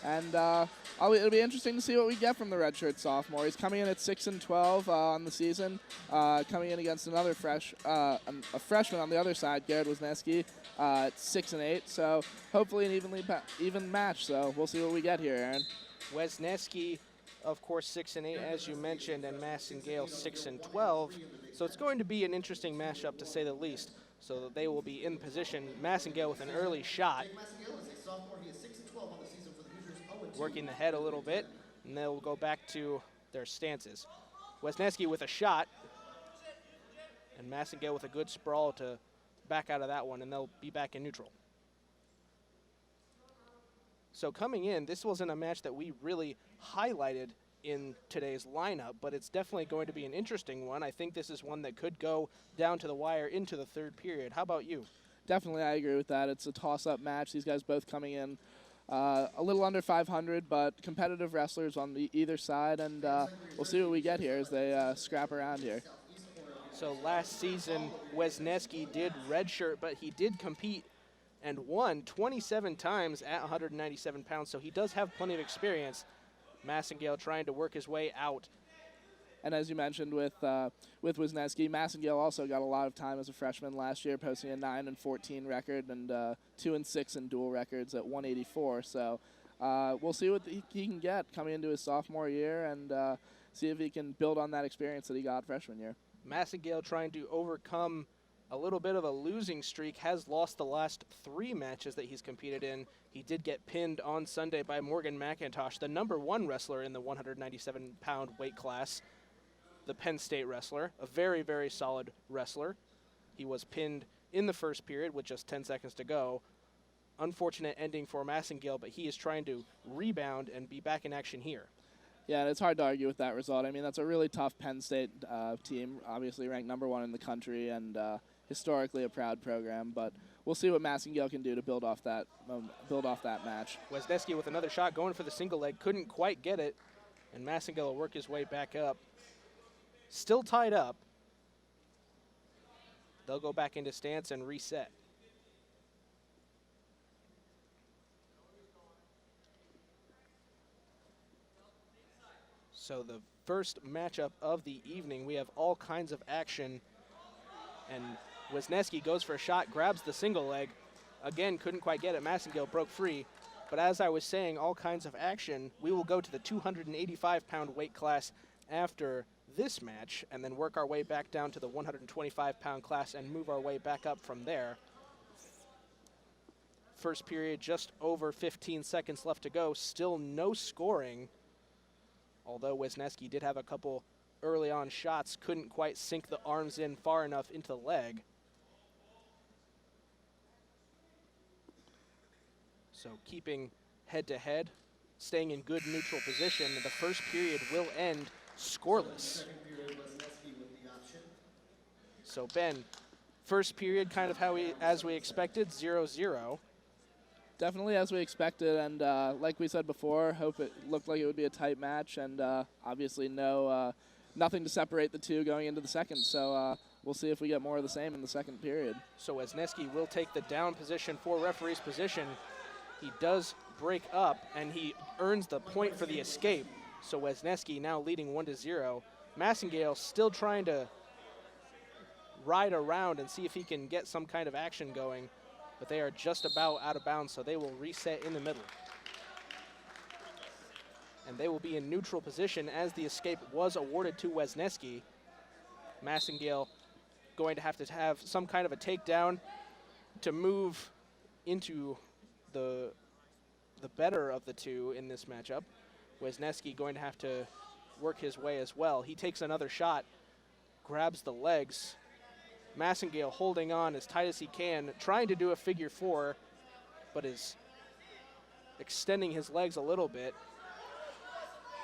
And it'll be interesting to see what we get from the redshirt sophomore. He's coming in at 6-12 on the season, coming in against another a freshman on the other side, Garrett Wesneski, at 6-8. So hopefully an even match. So we'll see what we get here, Aaron. Wesneski, of course, 6-8, as you mentioned, and Masengale 6-12. So it's going to be an interesting matchup, to say the least. So that they will be in position. Masengale with an early shot, working the head a little bit, and they'll go back to their stances. Wesneski with a shot, and Masengale with a good sprawl to back out of that one, and they'll be back in neutral. So coming in, this wasn't a match that we really highlighted in today's lineup, but it's definitely going to be an interesting one. I think this is one that could go down to the wire into the third period. How about you? Definitely, I agree with that. It's a toss-up match. These guys both coming in a little under 500, but competitive wrestlers on either side, and we'll see what we get here as they scrap around here. So last season, Wesneski did redshirt, but he did compete and won 27 times at 197 pounds, so he does have plenty of experience. Masengale trying to work his way out. And as you mentioned with Wesneski, Masengale also got a lot of time as a freshman last year, posting a 9-14 record and 2-6 in dual records at 184. So we'll see what he can get coming into his sophomore year and see if he can build on that experience that he got freshman year. Masengale trying to overcome a little bit of a losing streak, has lost the last 3 matches that he's competed in. He did get pinned on Sunday by Morgan McIntosh, the #1 wrestler in the 197-pound weight class, the Penn State wrestler, a very, very solid wrestler. He was pinned in the first period with just 10 seconds to go. Unfortunate ending for Masengale, but he is trying to rebound and be back in action here. Yeah, and it's hard to argue with that result. I mean, that's a really tough Penn State team, obviously ranked #1 in the country and historically a proud program. But we'll see what Masengale can do to build off that match. Wesneski with another shot, going for the single leg, couldn't quite get it, and Masengale will work his way back up. Still tied up. They'll go back into stance and reset. So the first matchup of the evening, we have all kinds of action, and Wesneski goes for a shot, grabs the single leg. Again, couldn't quite get it. Masengale broke free. But as I was saying, all kinds of action. We will go to the 285-pound weight class after this match and then work our way back down to the 125-pound class and move our way back up from there. First period, just over 15 seconds left to go. Still no scoring, although Wesneski did have a couple early on shots, couldn't quite sink the arms in far enough into the leg. So keeping head-to-head, staying in good neutral position. The first period will end scoreless. So Ben, first period kind of as we expected, 0-0. Definitely as we expected, and like we said before, hope it looked like it would be a tight match, and obviously nothing to separate the two going into the second. So we'll see if we get more of the same in the second period. So Wesneski will take the down position for referee's position. He does break up, and he earns the point for the escape. So Wesneski now leading 1-0. Masengale still trying to ride around and see if he can get some kind of action going, but they are just about out of bounds, so they will reset in the middle. And they will be in neutral position as the escape was awarded to Wesneski. Masengale going to have some kind of a takedown to move into the better of the two in this matchup. Wesneski going to have to work his way as well. He takes another shot, grabs the legs. Masengale holding on as tight as he can, trying to do a figure 4, but is extending his legs a little bit.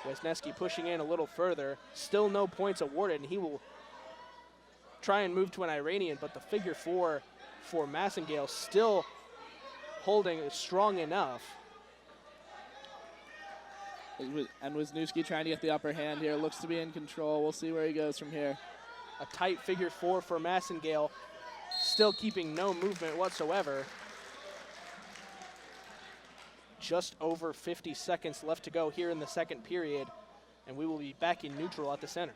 Wesneski pushing in a little further. Still no points awarded, and he will try and move to an Iranian, but the figure 4 for Masengale still holding strong enough. And Wesneski trying to get the upper hand here. Looks to be in control. We'll see where he goes from here. A tight figure 4 for Masengale, still keeping no movement whatsoever. just over 50 seconds left to go here in the second period, and we will be back in neutral at the center.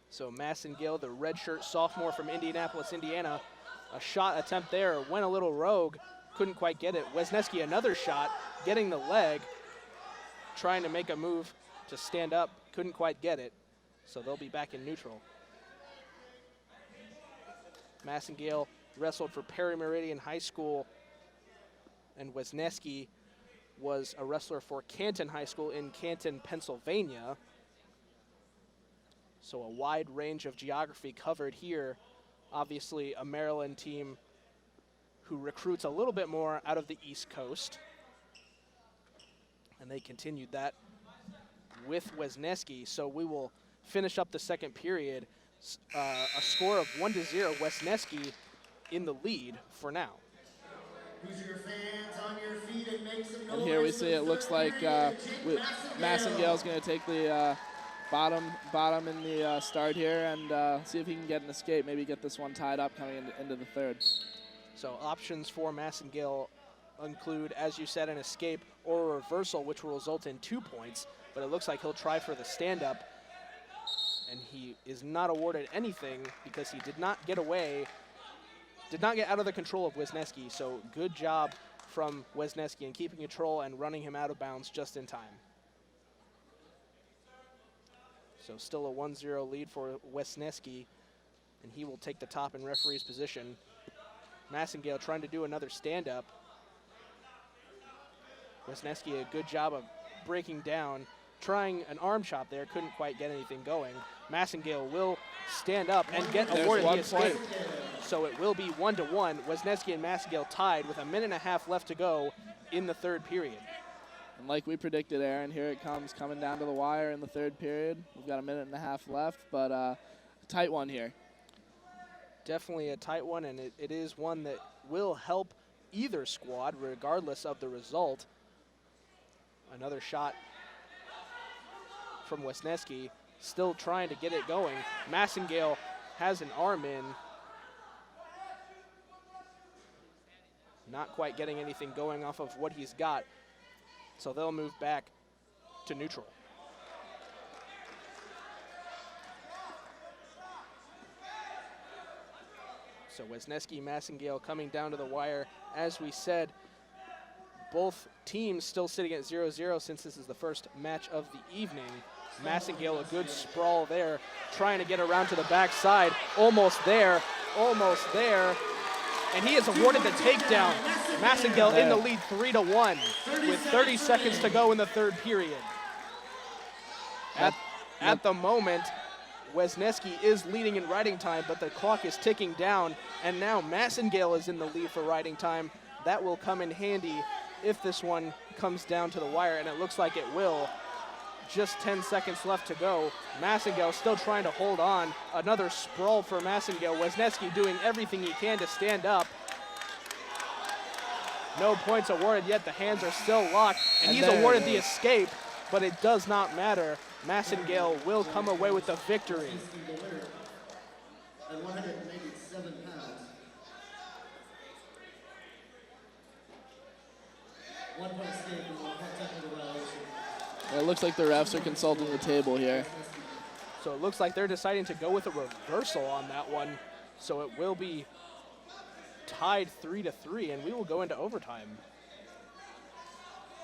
So Masengale, the redshirt sophomore from Indianapolis, Indiana, a shot attempt there, went a little rogue, couldn't quite get it. Wesneski, another shot, getting the leg, trying to make a move to stand up, couldn't quite get it. So they'll be back in neutral. Masengale wrestled for Perry Meridian High School, and Wesneski was a wrestler for Canton High School in Canton, Pennsylvania. So a wide range of geography covered here. Obviously a Maryland team who recruits a little bit more out of the East Coast. And they continued that with Wesneski. So we will finish up the second period. A score of 1-0, Wesneski in the lead for now. And here we see it looks like Masengale's going to take the bottom in the start here and see if he can get an escape, maybe get this one tied up coming into the third. So options for Masengale include, as you said, an escape or a reversal, which will result in 2 points, but it looks like he'll try for the stand-up, and he is not awarded anything because he did not get out of the control of Wesneski, so good job from Wesneski in keeping control and running him out of bounds just in time. So still a 1-0 lead for Wesneski, and he will take the top in referee's position. Masengale trying to do another stand-up. Wesneski, a good job of breaking down, trying an arm chop there, couldn't quite get anything going. Masengale will stand up and get awarded the escape. So it will be 1-1. Wesneski and Masengale tied with 1.5 minutes left to go in the third period. And like we predicted, Aaron, here it comes, coming down to the wire in the third period. We've got 1.5 minutes left, but a tight one here. Definitely a tight one, and it is one that will help either squad regardless of the result. Another shot from Wesneski, still trying to get it going. Masengale has an arm in. Not quite getting anything going off of what he's got. So they'll move back to neutral. So Wesneski, Masengale coming down to the wire. As we said, both teams still sitting at 0-0 since this is the first match of the evening. Masengale, a good sprawl there, trying to get around to the backside. Almost there, and he is awarded the takedown. Masengale in the lead 3-1 with 30 seconds to go in the third period. At the moment, Wesneski is leading in riding time, but the clock is ticking down, and now Masengale is in the lead for riding time. That will come in handy if this one comes down to the wire, and it looks like it will. Just 10 seconds left to go. Masengale still trying to hold on. Another sprawl for Masengale. Wesneski doing everything he can to stand up. No points awarded yet. The hands are still locked, and he's awarded the escape, but it does not matter. Masengale will come away with the victory. At 187 pounds. 1 point escape and 1 point technical violation. It looks like the refs are consulting the table here. So it looks like they're deciding to go with a reversal on that one. So it will be tied 3-3, and we will go into overtime.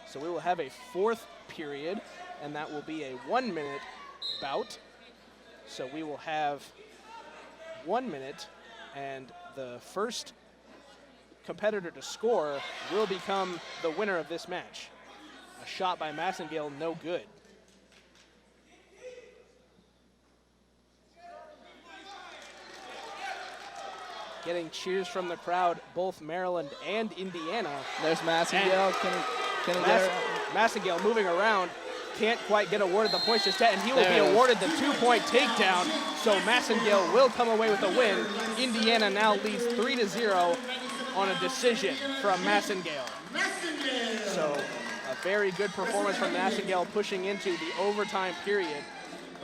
So we will have a fourth period, and that will be a 1 minute bout. So we will have 1 minute, and the first competitor to score will become the winner of this match. A shot by Masengale, no good. Getting cheers from the crowd, both Maryland and Indiana. There's Masengale. Can he get her? Masengale moving around, can't quite get awarded the points just yet, and he will be awarded the 2-point takedown. So Masengale will come away with a win. Indiana now leads 3-0 on a decision from Masengale. So a very good performance from Masengale, pushing into the overtime period.